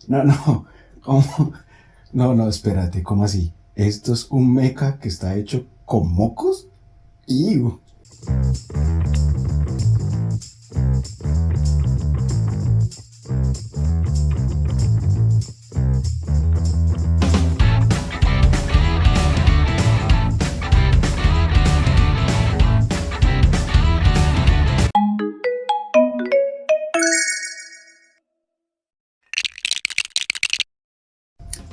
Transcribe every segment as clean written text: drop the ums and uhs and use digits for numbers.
No, no, ¿cómo? No, no, espérate, ¿cómo así? ¿Esto es un mecha que está hecho con mocos? ¡Iu!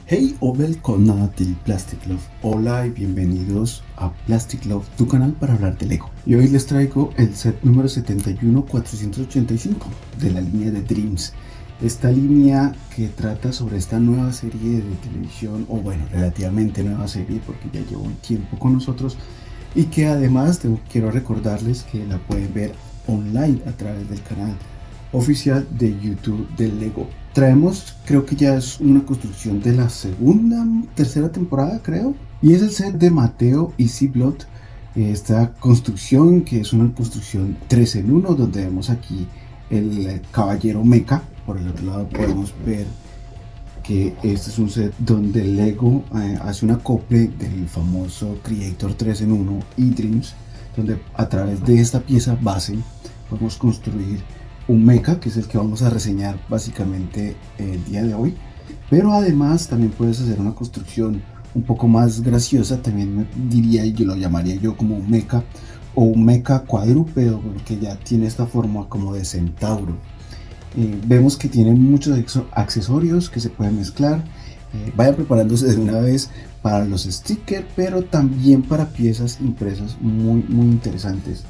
Hey o välkomna till Plastic Love. Hola y bienvenidos a Plastic Love, tu canal para hablar de Lego. Y hoy les traigo el set número 71485 de la línea de Dreams. Esta línea que trata sobre esta nueva serie de televisión, o bueno, relativamente nueva serie porque ya lleva un tiempo con nosotros. Y que además quiero recordarles que la pueden ver online a través del canal oficial de YouTube de Lego. Traemos, creo que ya es una construcción de la tercera temporada, creo. Y es el set de Mateo y Seablot. Esta construcción, que es una construcción 3 en 1, donde vemos aquí el caballero mecha. Por el otro lado podemos ver que este es un set donde Lego hace un acople del famoso Creator 3 en 1 y Dreams, donde a través de esta pieza base podemos construir un mecha, que es el que vamos a reseñar básicamente el día de hoy. Pero además también puedes hacer una construcción un poco más graciosa, también me diría, y yo lo llamaría yo como un mecha o un mecha cuadrúpedo, porque ya tiene esta forma como de centauro. Vemos que tiene muchos accesorios que se pueden mezclar. Vaya preparándose de una vez para los stickers, pero también para piezas impresas muy interesantes.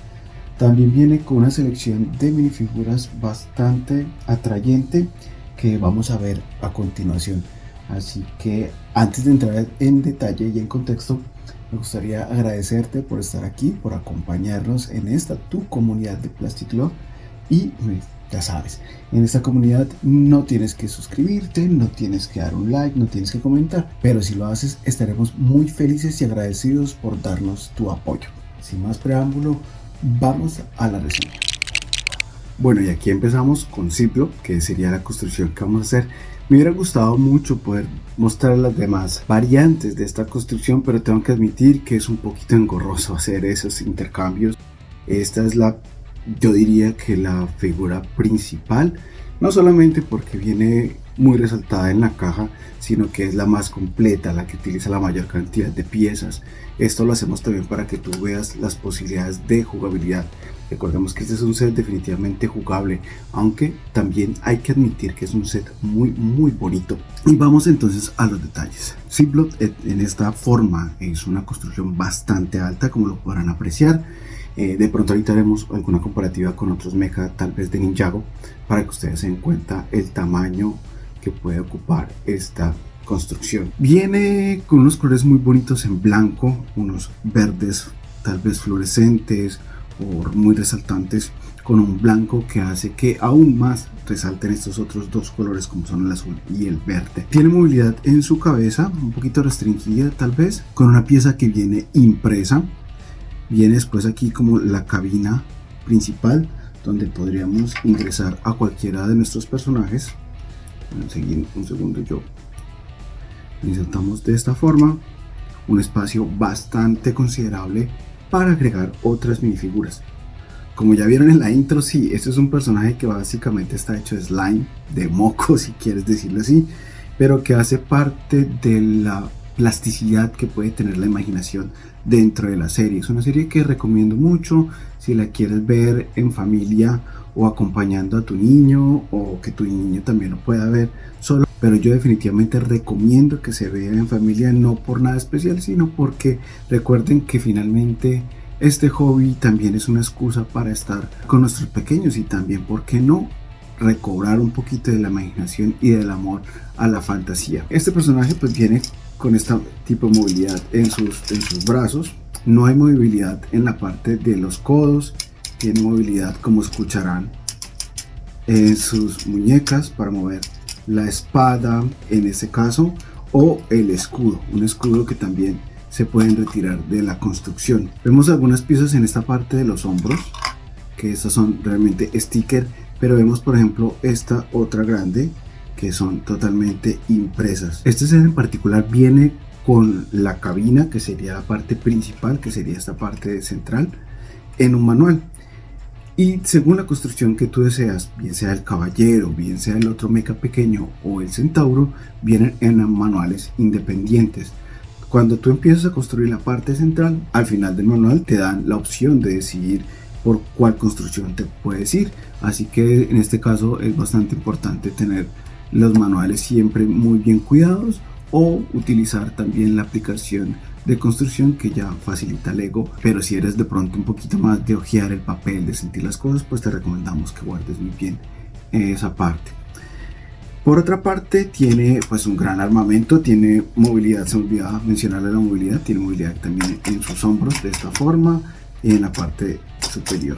También viene con una selección de minifiguras bastante atrayente que vamos a ver a continuación. Así que antes de entrar en detalle y en contexto, me gustaría agradecerte por estar aquí, por acompañarnos en esta tu comunidad de Plastic Love. Y ya sabes, en esta comunidad no tienes que suscribirte, no tienes que dar un like, no tienes que comentar, pero si lo haces estaremos muy felices y agradecidos por darnos tu apoyo. Sin más preámbulo, vamos a la reseña. Bueno, y aquí empezamos con Ciplo, que sería la construcción que vamos a hacer. Me hubiera gustado mucho poder mostrar las demás variantes de esta construcción, pero tengo que admitir que es un poquito engorroso hacer esos intercambios. Esta es yo diría que la figura principal, no solamente porque viene muy resaltada en la caja, sino que es la más completa, la que utiliza la mayor cantidad de piezas. Esto lo hacemos también para que tú veas las posibilidades de jugabilidad. Recordemos que este es un set definitivamente jugable, aunque también hay que admitir que es un set muy bonito. Y vamos entonces a los detalles. Seablot en esta forma es una construcción bastante alta, como lo podrán apreciar. De pronto ahorita haremos alguna comparativa con otros mecha, tal vez de Ninjago, para que ustedes se den cuenta el tamaño que puede ocupar esta construcción. Viene con unos colores muy bonitos en blanco, unos verdes tal vez fluorescentes o muy resaltantes, con un blanco que hace que aún más resalten estos otros dos colores como son el azul y el verde. Tiene movilidad en su cabeza, un poquito restringida tal vez, con una pieza que viene impresa. Viene después aquí como la cabina principal, donde podríamos ingresar a cualquiera de nuestros personajes. Un segundo, yo insertamos de esta forma un espacio bastante considerable para agregar otras minifiguras. Como ya vieron en la intro, sí, este es un personaje que básicamente está hecho de slime, de moco si quieres decirlo así, pero que hace parte de la plasticidad que puede tener la imaginación dentro de la serie. Es una serie que recomiendo mucho si la quieres ver en familia o acompañando a tu niño, o que tu niño también lo pueda ver solo, pero yo definitivamente recomiendo que se vea en familia, no por nada especial, sino porque recuerden que finalmente este hobby también es una excusa para estar con nuestros pequeños y también, ¿por qué no?, recobrar un poquito de la imaginación y del amor a la fantasía. Este personaje pues viene con este tipo de movilidad en sus brazos. No hay movilidad en la parte de los codos. Tiene movilidad, como escucharán, en sus muñecas para mover la espada en este caso, o el escudo, un escudo que también se pueden retirar de la construcción. Vemos algunas piezas en esta parte de los hombros, que estas son realmente sticker, pero vemos por ejemplo esta otra grande que son totalmente impresas. Este set en particular viene con la cabina, que sería la parte principal, que sería esta parte central, en un manual. Y según la construcción que tú deseas, bien sea el caballero, bien sea el otro mecha pequeño o el centauro, vienen en manuales independientes. Cuando tú empiezas a construir la parte central, al final del manual te dan la opción de decidir por cuál construcción te puedes ir. Así que en este caso es bastante importante tener los manuales siempre muy bien cuidados, o utilizar también la aplicación de construcción que ya facilita Lego. Pero si eres de pronto un poquito más de ojear el papel, de sentir las cosas, pues te recomendamos que guardes muy bien esa parte. Por otra parte, tiene pues un gran armamento, tiene movilidad, se me olvidaba mencionarle la movilidad, tiene movilidad también en sus hombros de esta forma y en la parte superior.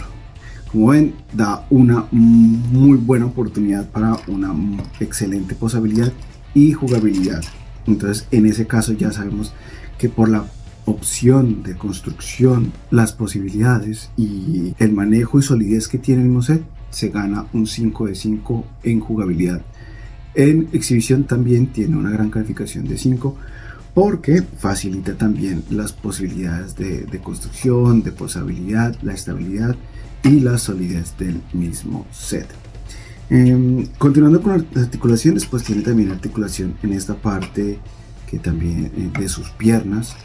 Como ven, da una muy buena oportunidad para una excelente posabilidad y jugabilidad. Entonces, en ese caso ya sabemos que por la opción de construcción, las posibilidades y el manejo y solidez que tiene el mismo set, se gana un 5 de 5 en jugabilidad. En exhibición también tiene una gran calificación de 5 porque facilita también las posibilidades de construcción, de posabilidad, la estabilidad y la solidez del mismo set. Continuando con las articulaciones, pues tiene también articulación en esta parte que también de sus piernas,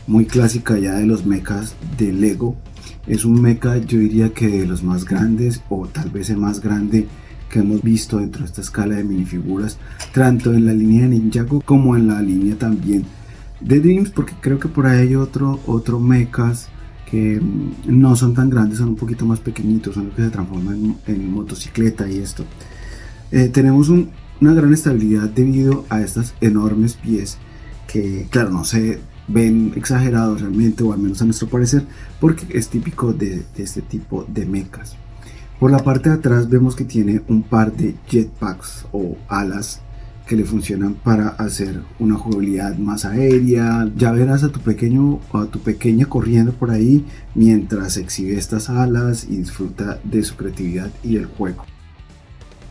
muy clásica ya de los mechas de Lego. Es un mecha, yo diría que de los más grandes, o tal vez el más grande que hemos visto dentro de esta escala de minifiguras, tanto en la línea de Ninjago como en la línea también de Dreams, porque creo que por ahí hay otro mechas que no son tan grandes, son un poquito más pequeñitos, son los que se transforman en motocicleta y esto. Tenemos una gran estabilidad debido a estas enormes pies que, claro, no se ven exagerados realmente, o al menos a nuestro parecer, porque es típico de este tipo de mechas. Por la parte de atrás vemos que tiene un par de jetpacks o alas que le funcionan para hacer una jugabilidad más aérea. Ya verás a tu pequeño o a tu pequeña corriendo por ahí mientras exhibe estas alas y disfruta de su creatividad y el juego.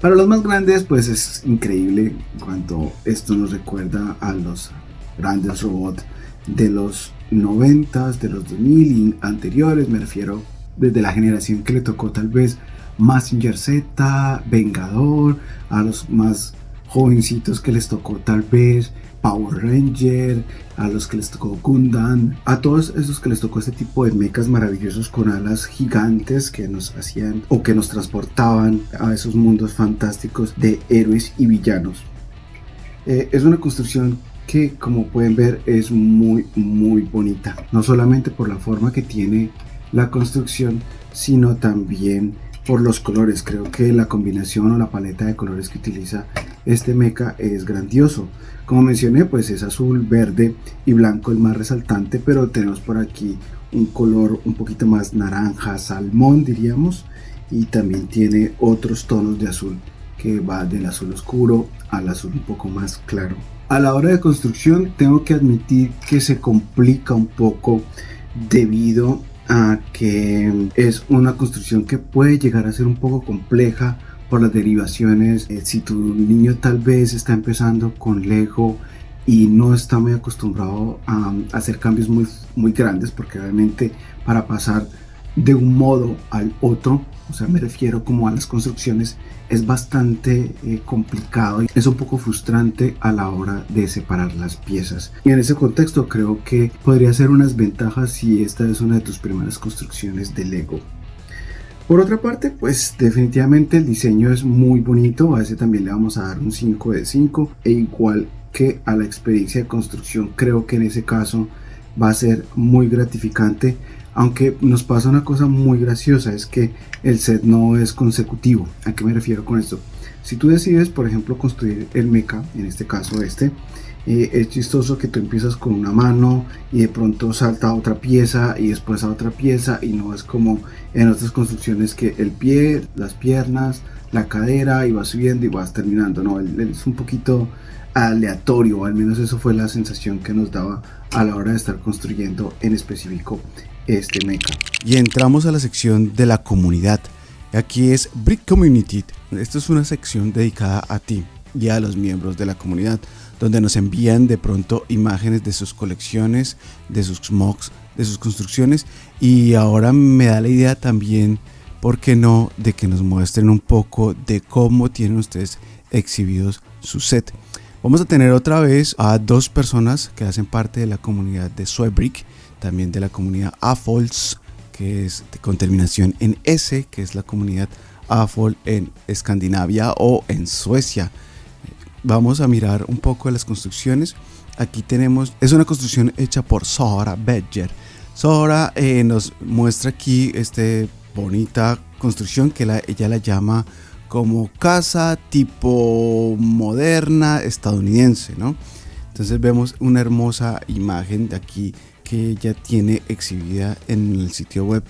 Para los más grandes, pues es increíble cuando esto nos recuerda a los grandes robots de los 90s, de los 2000 y anteriores. Me refiero desde la generación que le tocó tal vez Mazinger Z, Vengador, a los más jovencitos que les tocó tal vez Power Ranger, a los que les tocó Gundam, a todos esos que les tocó este tipo de mechas maravillosos con alas gigantes que nos hacían o que nos transportaban a esos mundos fantásticos de héroes y villanos. Es una construcción que, como pueden ver, es muy bonita, no solamente por la forma que tiene la construcción, sino también por los colores. Creo que la combinación o la paleta de colores que utiliza este mecha es grandioso. Como mencioné, pues es azul, verde y blanco el más resaltante, pero tenemos por aquí un color un poquito más naranja, salmón diríamos, y también tiene otros tonos de azul que va del azul oscuro al azul un poco más claro. A la hora de construcción tengo que admitir que se complica un poco debido a que es una construcción que puede llegar a ser un poco compleja por las derivaciones. Si tu niño tal vez está empezando con Lego y no está muy acostumbrado a hacer cambios muy grandes, porque realmente para pasar de un modo al otro, o sea, me refiero como a las construcciones, es bastante complicado y es un poco frustrante a la hora de separar las piezas. Y en ese contexto creo que podría ser unas ventajas si esta es una de tus primeras construcciones de Lego. Por otra parte, pues definitivamente el diseño es muy bonito. A ese también le vamos a dar un 5 de 5, e igual que a la experiencia de construcción, creo que en ese caso va a ser muy gratificante. Aunque nos pasa una cosa muy graciosa, es que el set no es consecutivo. ¿A qué me refiero con esto? Si tú decides, por ejemplo, construir el mecha, en este caso es chistoso que tú empiezas con una mano y de pronto salta a otra pieza y después a otra pieza, y no es como en otras construcciones que el pie, las piernas, la cadera, y vas subiendo y vas terminando. No, es un poquito aleatorio, al menos eso fue la sensación que nos daba a la hora de estar construyendo en específico este mecha. Y entramos a la sección de la comunidad. Aquí es Brick Community. Esta es una sección dedicada a ti. y a los miembros de la comunidad, donde nos envían de pronto imágenes de sus colecciones, de sus mocks, de sus construcciones. Y ahora me da la idea también, ¿por qué no?, de que nos muestren un poco de cómo tienen ustedes exhibidos su set. Vamos a tener otra vez a dos personas que hacen parte de la comunidad de Swebrick, también de la comunidad AFOLS, que es con terminación en S, que es la comunidad AFOL en Escandinavia o en Suecia. Vamos a mirar un poco de las construcciones. Aquí tenemos, es una construcción hecha por Sara Bedger. Sara nos muestra aquí esta bonita construcción que ella la llama como casa tipo moderna estadounidense, ¿no? Entonces vemos una hermosa imagen de aquí que ella tiene exhibida en el sitio web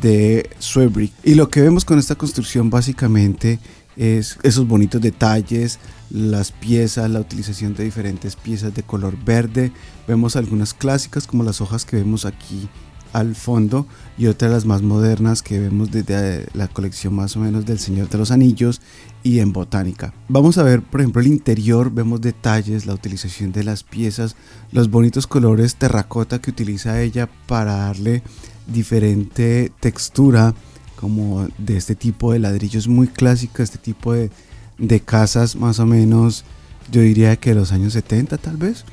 de Swebrick. Y lo que vemos con esta construcción básicamente es esos bonitos detalles, las piezas, la utilización de diferentes piezas de color verde. Vemos algunas clásicas como las hojas que vemos aquí al fondo y otras las más modernas que vemos desde la colección más o menos del Señor de los Anillos y en botánica. Vamos a ver por ejemplo el interior, vemos detalles, la utilización de las piezas, los bonitos colores terracota que utiliza ella para darle diferente textura, como de este tipo de ladrillos muy clásica, este tipo de casas más o menos, yo diría que de los años 70 tal vez.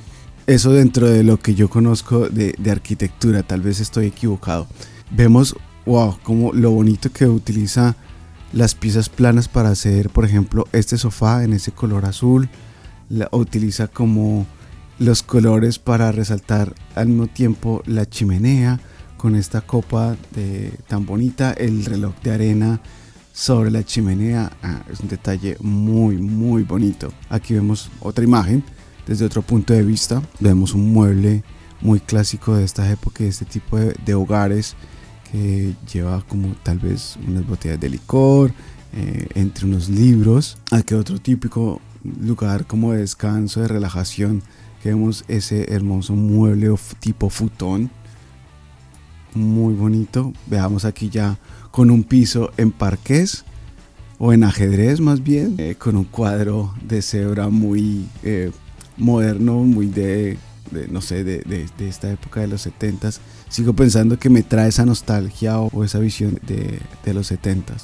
Eso dentro de lo que yo conozco de arquitectura, tal vez estoy equivocado. Vemos, wow, como lo bonito que utiliza las piezas planas para hacer, por ejemplo, este sofá en ese color azul. Utiliza como los colores para resaltar al mismo tiempo la chimenea con esta copa tan bonita, el reloj de arena sobre la chimenea. Es un detalle muy muy bonito. Aquí vemos otra imagen desde otro punto de vista. Vemos un mueble muy clásico de esta época, de este tipo de hogares, que lleva como tal vez unas botellas de licor, entre unos libros. Aquí otro típico lugar como de descanso, de relajación, que vemos ese hermoso mueble tipo futón, muy bonito. Veamos aquí ya con un piso en parqués o en ajedrez más bien, con un cuadro de cebra muy moderno, muy no sé, de esta época de los 70s. Sigo pensando que me trae esa nostalgia o esa visión de los 70s.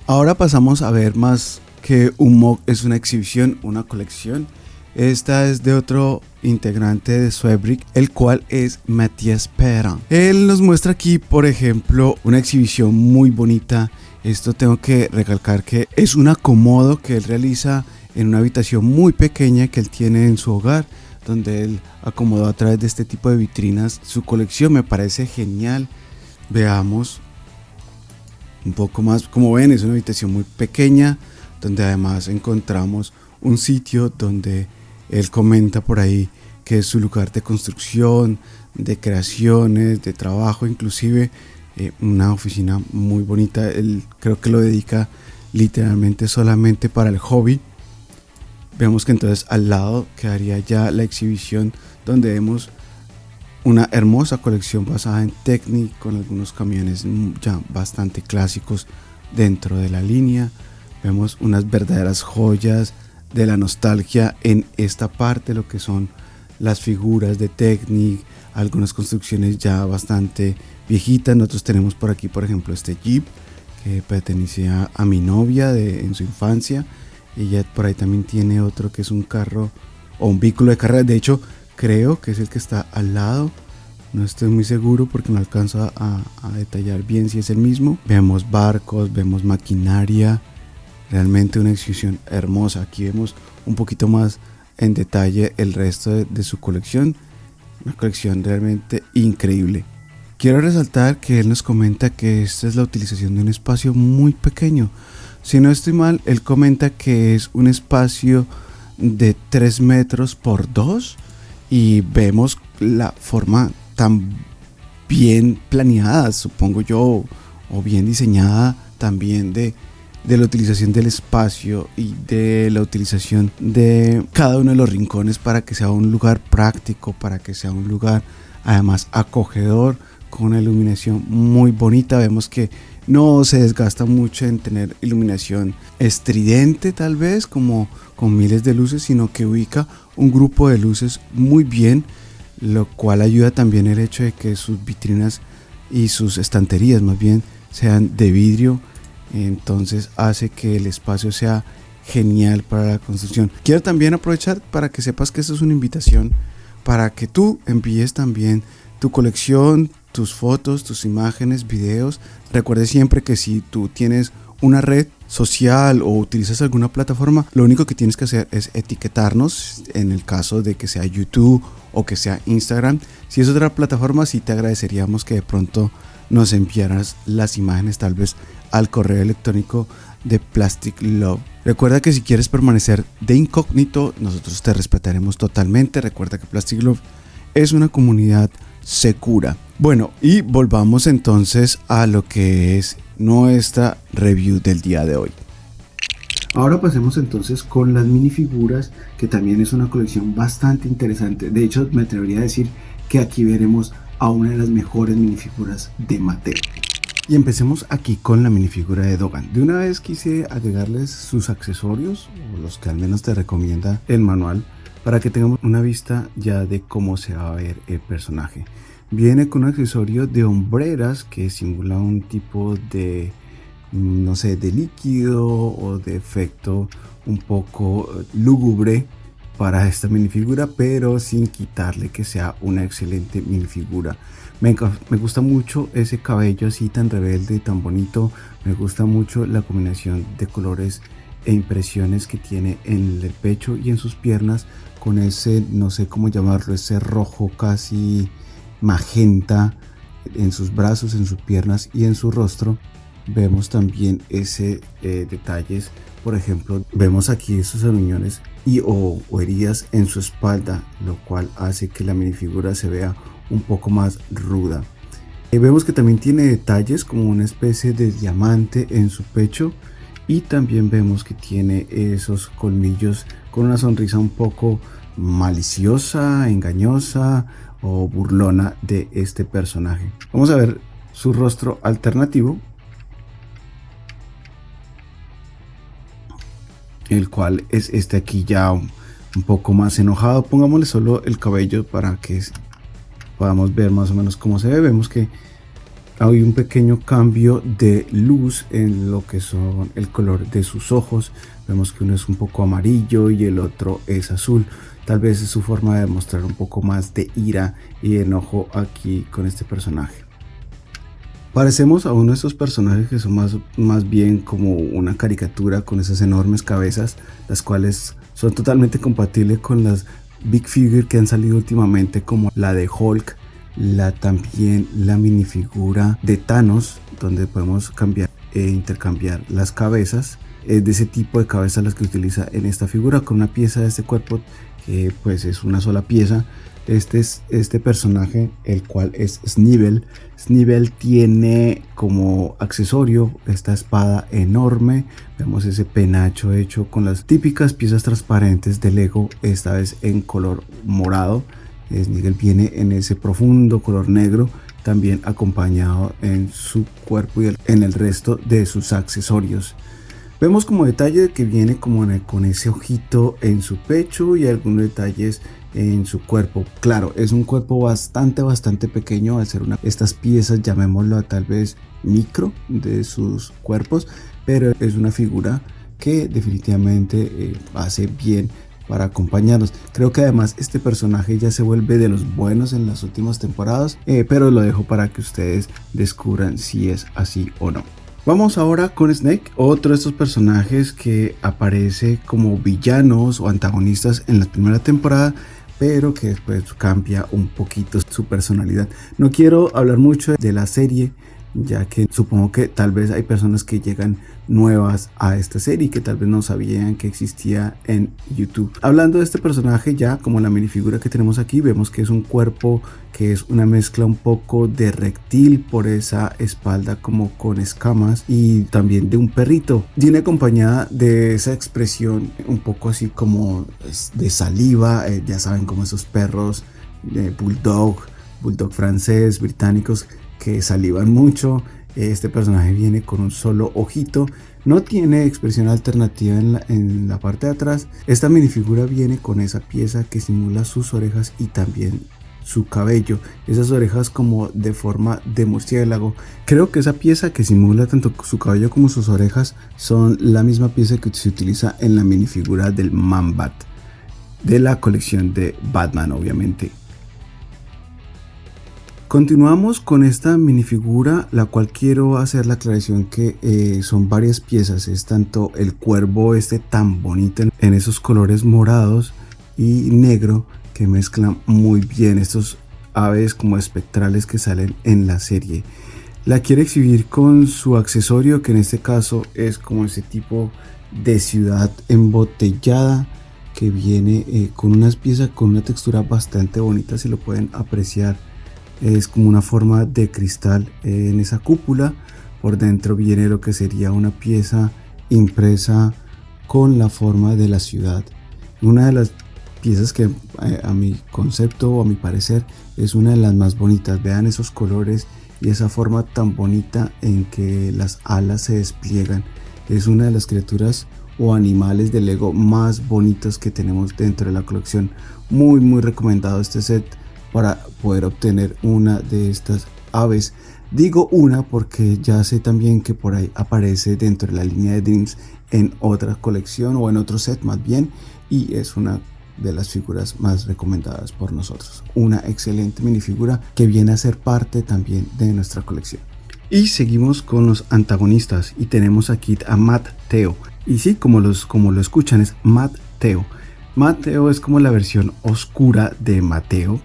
Ahora pasamos a ver más que un mock, es una exhibición, una colección. Esta es de otro integrante de Swebrick, el cual es Matías Perrin. Él nos muestra aquí, por ejemplo, una exhibición muy bonita. Esto tengo que recalcar que es un acomodo que él realiza en una habitación muy pequeña que él tiene en su hogar, donde él acomodó a través de este tipo de vitrinas su colección. Me parece genial. Veamos un poco más. Como ven, es una habitación muy pequeña, donde además encontramos un sitio donde él comenta por ahí que es su lugar de construcción, de creaciones, de trabajo, inclusive una oficina muy bonita. Él creo que lo dedica literalmente solamente para el hobby. Vemos que entonces al lado quedaría ya la exhibición, donde vemos una hermosa colección basada en Technic, con algunos camiones ya bastante clásicos dentro de la línea. Vemos unas verdaderas joyas de la nostalgia en esta parte, lo que son las figuras de Technic, algunas construcciones ya bastante viejitas. Nosotros tenemos por aquí, por ejemplo, este Jeep que pertenecía a mi novia en su infancia. Ella por ahí también tiene otro que es un carro o un vehículo de carrera. De hecho, creo que es el que está al lado. No estoy muy seguro porque no alcanzo a detallar bien si es el mismo. Vemos barcos, vemos maquinaria. Realmente una exhibición hermosa. Aquí vemos un poquito más en detalle el resto de su colección. Una colección realmente increíble. Quiero resaltar que él nos comenta que esta es la utilización de un espacio muy pequeño. Si no estoy mal, él comenta que es un espacio de 3 metros por 2 y vemos la forma tan bien planeada, supongo yo, o bien diseñada también de la utilización del espacio y de la utilización de cada uno de los rincones para que sea un lugar práctico, para que sea un lugar además acogedor, con una iluminación muy bonita. Vemos que no se desgasta mucho en tener iluminación estridente tal vez como con miles de luces, sino que ubica un grupo de luces muy bien, lo cual ayuda también el hecho de que sus vitrinas y sus estanterías más bien sean de vidrio, entonces hace que el espacio sea genial para la construcción. Quiero también aprovechar para que sepas que esta es una invitación para que tú envíes también tu colección, tus fotos, tus imágenes, videos. Recuerde siempre que si tú tienes una red social o utilizas alguna plataforma, lo único que tienes que hacer es etiquetarnos, en el caso de que sea YouTube o que sea Instagram. Si es otra plataforma, sí te agradeceríamos que de pronto nos enviaras las imágenes, tal vez al correo electrónico de Plastic Love. Recuerda que si quieres permanecer de incógnito, nosotros te respetaremos totalmente. Recuerda que Plastic Love es una comunidad segura. Bueno, y volvamos entonces a lo que es nuestra review del día de hoy. Ahora pasemos entonces con las minifiguras, que también es una colección bastante interesante. De hecho, me atrevería a decir que aquí veremos a una de las mejores minifiguras de Mattel. Y empecemos aquí con la minifigura de Dogan. De una vez quise agregarles sus accesorios, o los que al menos te recomienda el manual, para que tengamos una vista ya de cómo se va a ver el personaje. Viene con un accesorio de hombreras que simula un tipo de, no sé, de líquido o de efecto un poco lúgubre para esta minifigura, pero sin quitarle que sea una excelente minifigura. Me gusta mucho ese cabello así tan rebelde y tan bonito. Me gusta mucho la combinación de colores e impresiones que tiene en el pecho y en sus piernas, con ese, no sé cómo llamarlo, ese rojo casi magenta en sus brazos, en sus piernas y en su rostro. Vemos también ese detalles, por ejemplo, vemos aquí esos aruñones o heridas en su espalda, lo cual hace que la minifigura se vea un poco más ruda. Vemos que también tiene detalles como una especie de diamante en su pecho, y también vemos que tiene esos colmillos con una sonrisa un poco maliciosa, engañosa o burlona de este personaje. Vamos a ver su rostro alternativo, el cual es este aquí ya un poco más enojado. Pongámosle solo el cabello para que podamos ver más o menos cómo se ve. Vemos que hay un pequeño cambio de luz en lo que son el color de sus ojos. Vemos que uno es un poco amarillo y el otro es azul. Tal vez es su forma de mostrar un poco más de ira y enojo aquí con este personaje. Parecemos a uno de estos personajes que son más bien como una caricatura, con esas enormes cabezas, las cuales son totalmente compatibles con las Big Figure que han salido últimamente, como la de Hulk, también la minifigura de Thanos, donde podemos cambiar e intercambiar las cabezas. Es de ese tipo de cabezas las que utiliza en esta figura, con una pieza de este cuerpo que pues es una sola pieza. Este es este personaje, el cual es Snivel. Snivel tiene como accesorio esta espada enorme. Vemos ese penacho hecho con las típicas piezas transparentes de Lego, esta vez en color morado. Snivel viene en ese profundo color negro, también acompañado en su cuerpo y en el resto de sus accesorios. Vemos como detalle que viene como con ese ojito en su pecho y algunos detalles en su cuerpo. Claro, es un cuerpo bastante pequeño al ser estas piezas, llamémoslo tal vez micro de sus cuerpos, pero es una figura que definitivamente hace bien para acompañarnos. Creo que además este personaje ya se vuelve de los buenos en las últimas temporadas, pero lo dejo para que ustedes descubran si es así o no. Vamos ahora con Snake, otro de estos personajes que aparece como villanos o antagonistas en la primera temporada, pero que después cambia un poquito su personalidad. No quiero hablar mucho de la serie, ya que supongo que tal vez hay personas que llegan nuevas a esta serie y que tal vez no sabían que existía en YouTube. Hablando de este personaje, ya como la minifigura que tenemos aquí, vemos que es un cuerpo que es una mezcla un poco de reptil por esa espalda como con escamas, y también de un perrito. Viene acompañada de esa expresión un poco así como de saliva, ya saben, como esos perros bulldog francés, británicos, que salivan mucho. Este personaje viene con un solo ojito, no tiene expresión alternativa en la parte de atrás. Esta minifigura viene con esa pieza que simula sus orejas y también su cabello, esas orejas como de forma de murciélago. Creo que esa pieza que simula tanto su cabello como sus orejas son la misma pieza que se utiliza en la minifigura del Man-Bat de la colección de Batman, obviamente. Continuamos con esta minifigura, la cual quiero hacer la aclaración que son varias piezas. Es tanto el cuervo tan bonito en esos colores morados y negro que mezclan muy bien estos aves como espectrales que salen en la serie. La quiere exhibir con su accesorio, que en este caso es como ese tipo de ciudad embotellada, que viene con unas piezas con una textura bastante bonita, si lo pueden apreciar. Es como una forma de cristal en esa cúpula. Por dentro viene lo que sería una pieza impresa con la forma de la ciudad. Una de las piezas que a mi concepto o a mi parecer es una de las más bonitas. Vean esos colores y esa forma tan bonita en que las alas se despliegan. Es una de las criaturas o animales de Lego más bonitas que tenemos dentro de la colección. Muy recomendado este set para poder obtener una de estas aves. Digo una porque ya sé también que por ahí aparece dentro de la línea de Dreams en otra colección o en otro set más bien, y es una de las figuras más recomendadas por nosotros. Una excelente minifigura que viene a ser parte también de nuestra colección. Y seguimos con los antagonistas y tenemos aquí a Mateo. Y sí, como lo escuchan, es Mateo. Mateo es como la versión oscura de Mateo.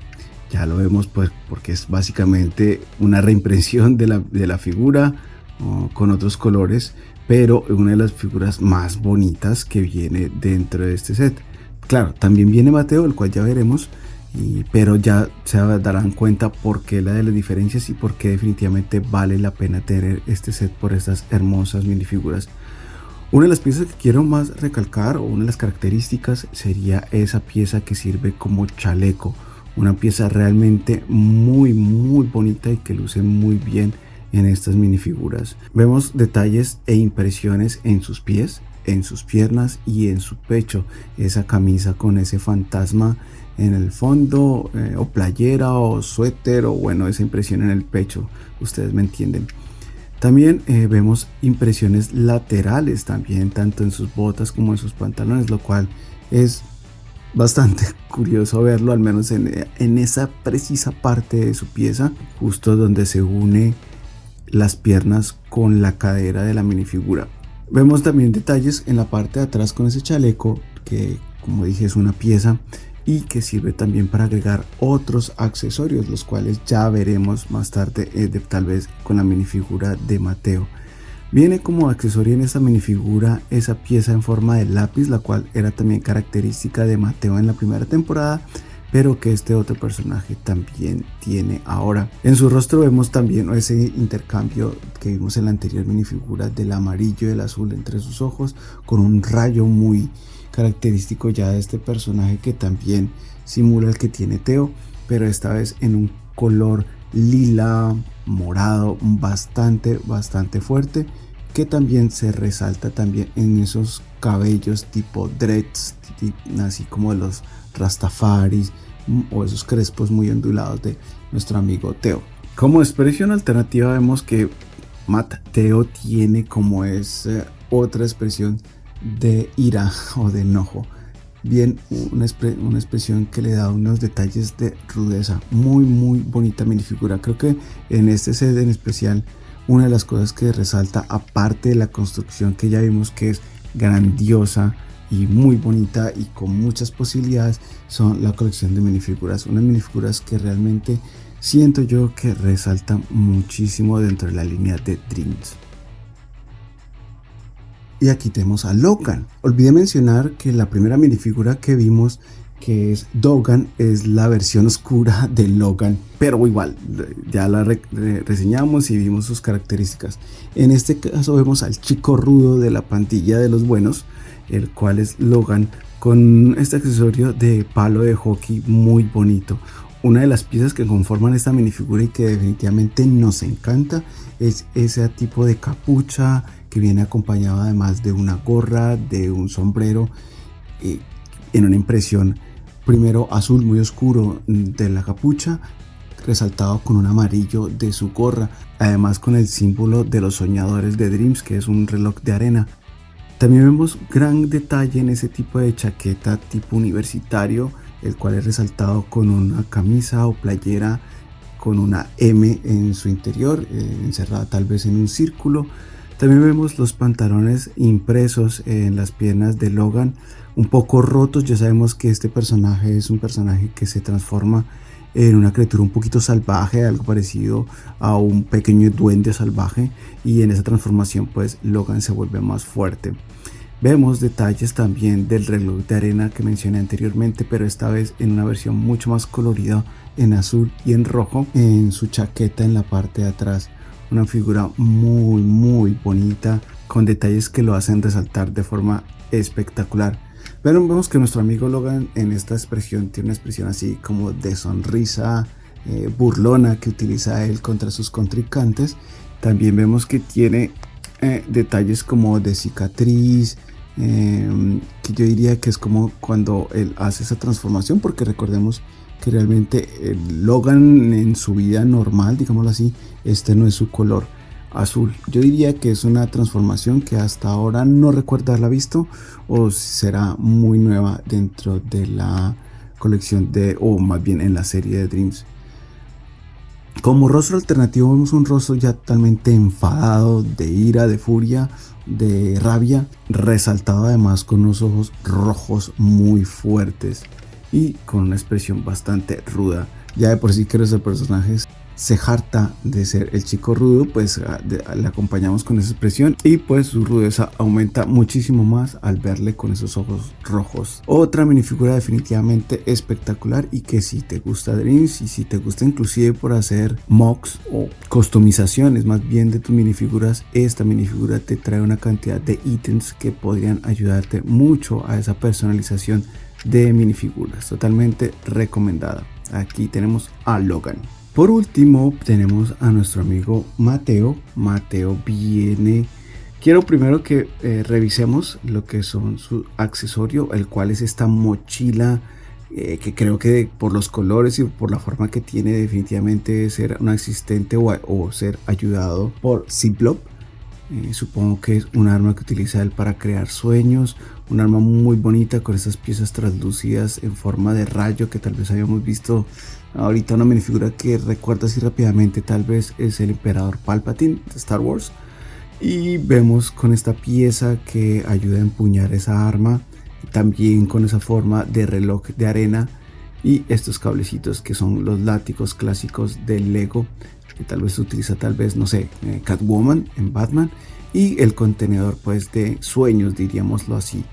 Ya lo vemos pues porque es básicamente una reimpresión de la figura con otros colores, pero una de las figuras más bonitas que viene dentro de este set. Claro, también viene Mateo, el cual ya veremos, pero ya se darán cuenta por qué la de las diferencias y por qué definitivamente vale la pena tener este set por estas hermosas minifiguras. Una de las piezas que quiero más recalcar, o una de las características, sería esa pieza que sirve como chaleco. Una pieza realmente muy bonita y que luce muy bien en estas minifiguras. Vemos detalles e impresiones en sus pies, en sus piernas y en su pecho. Esa camisa con ese fantasma en el fondo, o playera o suéter, o bueno, esa impresión en el pecho, ustedes me entienden. También vemos impresiones laterales también, tanto en sus botas como en sus pantalones, lo cual es bastante curioso verlo, al menos en esa precisa parte de su pieza, justo donde se une las piernas con la cadera de la minifigura. Vemos también detalles en la parte de atrás con ese chaleco, que como dije es una pieza y que sirve también para agregar otros accesorios, los cuales ya veremos más tarde, tal vez con la minifigura de Mateo. Viene como accesorio en esta minifigura esa pieza en forma de lápiz, la cual era también característica de Mateo en la primera temporada, pero que este otro personaje también tiene ahora. En su rostro vemos también ese intercambio que vimos en la anterior minifigura del amarillo y el azul entre sus ojos, con un rayo muy característico ya de este personaje, que también simula el que tiene Teo, pero esta vez en un color lila morado bastante fuerte, que también se resalta también en esos cabellos tipo dreads, así como los rastafaris o esos crespos muy ondulados de nuestro amigo Teo. Como expresión alternativa vemos que Mateo tiene como otra expresión de ira o de enojo. Bien, una expresión que le da unos detalles de rudeza. Muy bonita minifigura. Creo que en este set en especial, una de las cosas que resalta, aparte de la construcción que ya vimos que es grandiosa y muy bonita y con muchas posibilidades, son la colección de minifiguras. Unas minifiguras que realmente siento yo que resaltan muchísimo dentro de la línea de Dreams. Y aquí tenemos a Logan. Olvidé mencionar que la primera minifigura que vimos, que es Dogan, es la versión oscura de Logan, pero igual ya la reseñamos y vimos sus características. En este caso vemos al chico rudo de la pandilla de los buenos, el cual es Logan, con este accesorio de palo de hockey muy bonito. Una de las piezas que conforman esta minifigura y que definitivamente nos encanta es ese tipo de capucha que viene acompañado además de una gorra, de un sombrero, en una impresión primero azul muy oscuro de la capucha, resaltado con un amarillo de su gorra, además con el símbolo de los soñadores de Dreams, que es un reloj de arena. También vemos gran detalle en ese tipo de chaqueta tipo universitario, el cual es resaltado con una camisa o playera con una M en su interior, encerrada tal vez en un círculo. También vemos los pantalones impresos en las piernas de Logan, un poco rotos. Ya sabemos que este personaje es un personaje que se transforma en una criatura un poquito salvaje, algo parecido a un pequeño duende salvaje, y en esa transformación pues Logan se vuelve más fuerte. Vemos detalles también del reloj de arena que mencioné anteriormente, pero esta vez en una versión mucho más colorida, en azul y en rojo, en su chaqueta en la parte de atrás. Una figura muy bonita, con detalles que lo hacen resaltar de forma espectacular. Pero vemos que nuestro amigo Logan en esta expresión tiene una expresión así como de sonrisa burlona que utiliza él contra sus contrincantes. También vemos que tiene detalles como de cicatriz, que yo diría que es como cuando él hace esa transformación, porque recordemos que realmente Logan en su vida normal, digámoslo así, este no es su color azul. Yo diría que es una transformación que hasta ahora no recuerdo haberla visto, o será muy nueva dentro de la colección o más bien en la serie de Dreams. Como rostro alternativo vemos un rostro ya totalmente enfadado, de ira, de furia, de rabia, resaltado además con unos ojos rojos muy fuertes y con una expresión bastante ruda. Ya de por sí que nuestro personaje se harta de ser el chico rudo, pues le acompañamos con esa expresión y pues su rudeza aumenta muchísimo más al verle con esos ojos rojos. Otra minifigura definitivamente espectacular, y que si te gusta Dreams y si te gusta inclusive por hacer mocks o customizaciones más bien de tus minifiguras, esta minifigura te trae una cantidad de ítems que podrían ayudarte mucho a esa personalización de minifiguras. Totalmente recomendada. Aquí tenemos a Logan. Por último tenemos a nuestro amigo Mateo. Mateo viene... Quiero primero que revisemos lo que son su accesorio, el cual es esta mochila que creo que por los colores y por la forma que tiene definitivamente debe ser un asistente o ser ayudado por Ziploc. Supongo que es un arma que utiliza él para crear sueños, un arma muy bonita con esas piezas translúcidas en forma de rayo que tal vez habíamos visto ahorita. Una minifigura que recuerdo así rápidamente tal vez es el Emperador Palpatine de Star Wars, y vemos con esta pieza que ayuda a empuñar esa arma, también con esa forma de reloj de arena, y estos cablecitos que son los látigos clásicos del Lego que tal vez utiliza, tal vez, no sé, Catwoman en Batman, y el contenedor pues de sueños, diríamoslo así,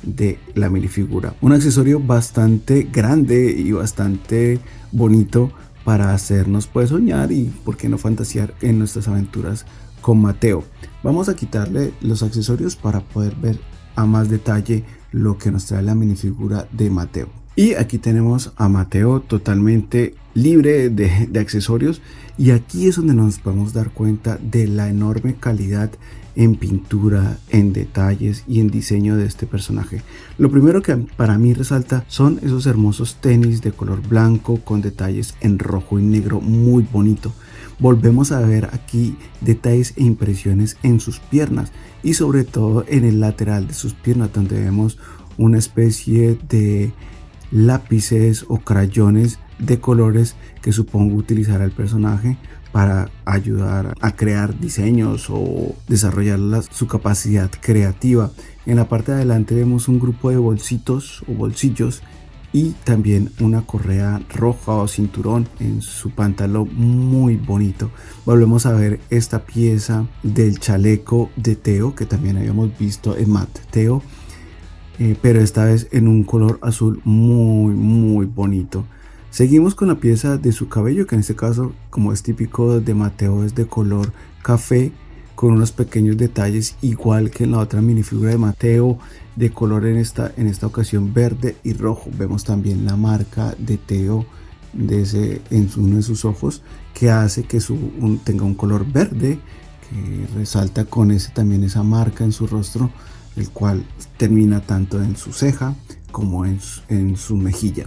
de la minifigura. Un accesorio bastante grande y bastante bonito para hacernos pues soñar y por qué no fantasear en nuestras aventuras con Mateo. Vamos a quitarle los accesorios para poder ver a más detalle lo que nos trae la minifigura de Mateo. Y aquí tenemos a Mateo totalmente libre de accesorios, y aquí es donde nos podemos dar cuenta de la enorme calidad en pintura, en detalles y en diseño de este personaje. Lo primero que para mí resalta son esos hermosos tenis de color blanco con detalles en rojo y negro muy bonito. Volvemos a ver aquí detalles e impresiones en sus piernas y sobre todo en el lateral de sus piernas, donde vemos una especie de lápices o crayones de colores que supongo utilizará el personaje para ayudar a crear diseños o desarrollar su capacidad creativa. En la parte de adelante vemos un grupo de bolsitos o bolsillos y también una correa roja o cinturón en su pantalón muy bonito. Volvemos a ver esta pieza del chaleco de Teo que también habíamos visto en Matt Teo, pero esta vez en un color azul muy bonito. Seguimos con la pieza de su cabello, que en este caso, como es típico de Mateo, es de color café con unos pequeños detalles, igual que en la otra minifigura de Mateo, de color en esta ocasión verde y rojo. Vemos también la marca de Teo en uno de sus ojos, que hace que tenga un color verde, que resalta con también esa marca en su rostro, el cual termina tanto en su ceja como en su mejilla.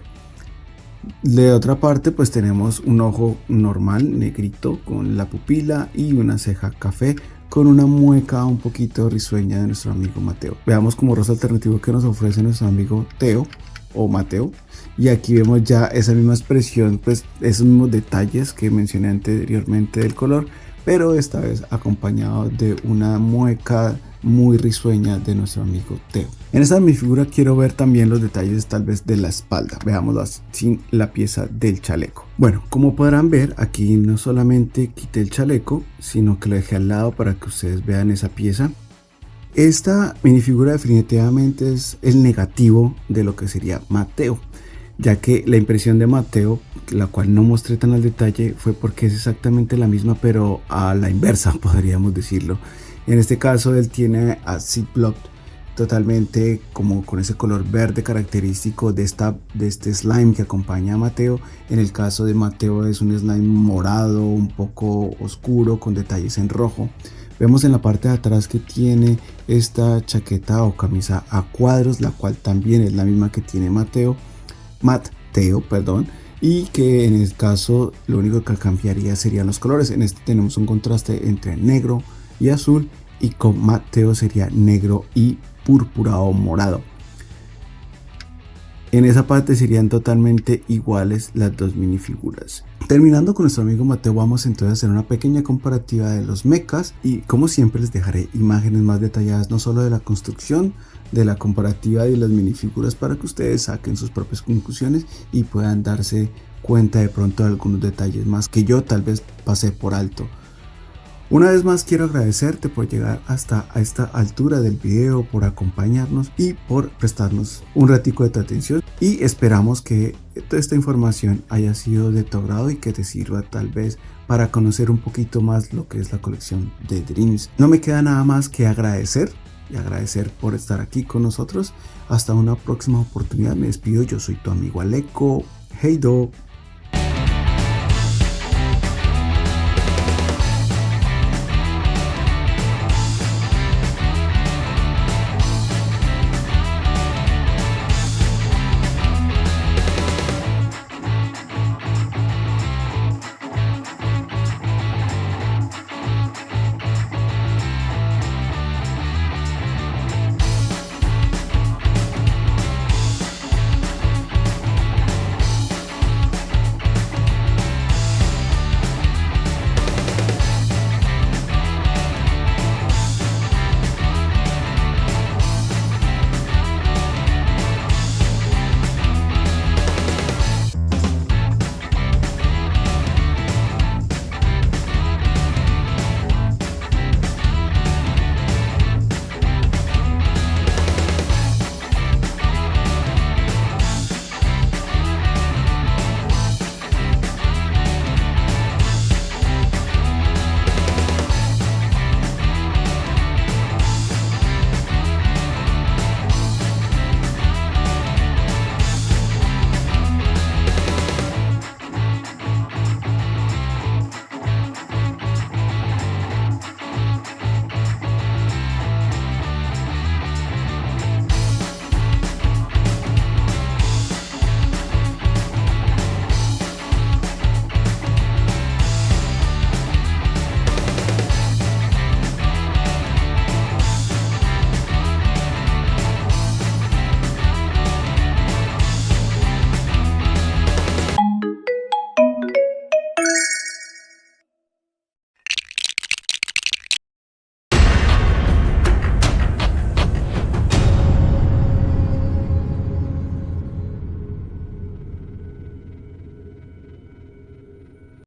De otra parte, pues tenemos un ojo normal, negrito, con la pupila y una ceja café, con una mueca un poquito risueña de nuestro amigo Mateo. Veamos como rostro alternativo que nos ofrece nuestro amigo Teo o Mateo, y aquí vemos ya esa misma expresión, pues esos mismos detalles que mencioné anteriormente del color, pero esta vez acompañado de una mueca muy risueña de nuestro amigo Teo. En esta mi figura quiero ver también los detalles tal vez de la espalda, veámoslo sin la pieza del chaleco. Bueno, como podrán ver, aquí no solamente quité el chaleco, sino que lo dejé al lado para que ustedes vean esa pieza. Esta minifigura definitivamente es el negativo de lo que sería Mateo, ya que la impresión de Mateo, la cual no mostré tan al detalle, fue porque es exactamente la misma pero a la inversa, podríamos decirlo. En este caso él tiene a Ziploc totalmente como con ese color verde característico de este slime que acompaña a Mateo. En el caso de Mateo es un slime morado, un poco oscuro con detalles en rojo. Vemos en la parte de atrás que tiene esta chaqueta o camisa a cuadros, la cual también es la misma que tiene Mateo, y que en el caso lo único que cambiaría serían los colores. En este tenemos un contraste entre negro y azul, y con Mateo sería negro y púrpura o morado. En esa parte serían totalmente iguales las dos minifiguras. Terminando con nuestro amigo Mateo, vamos entonces a hacer una pequeña comparativa de los mechas, y como siempre les dejaré imágenes más detalladas no solo de la construcción, de la comparativa de las minifiguras, para que ustedes saquen sus propias conclusiones y puedan darse cuenta de pronto de algunos detalles más que yo tal vez pasé por alto. Una vez más quiero agradecerte por llegar hasta esta altura del video, por acompañarnos y por prestarnos un ratico de tu atención, y esperamos que toda esta información haya sido de tu agrado y que te sirva tal vez para conocer un poquito más lo que es la colección de Dreams. No me queda nada más que agradecer por estar aquí con nosotros. Hasta una próxima oportunidad, me despido, yo soy tu amigo Aleco. Hey do.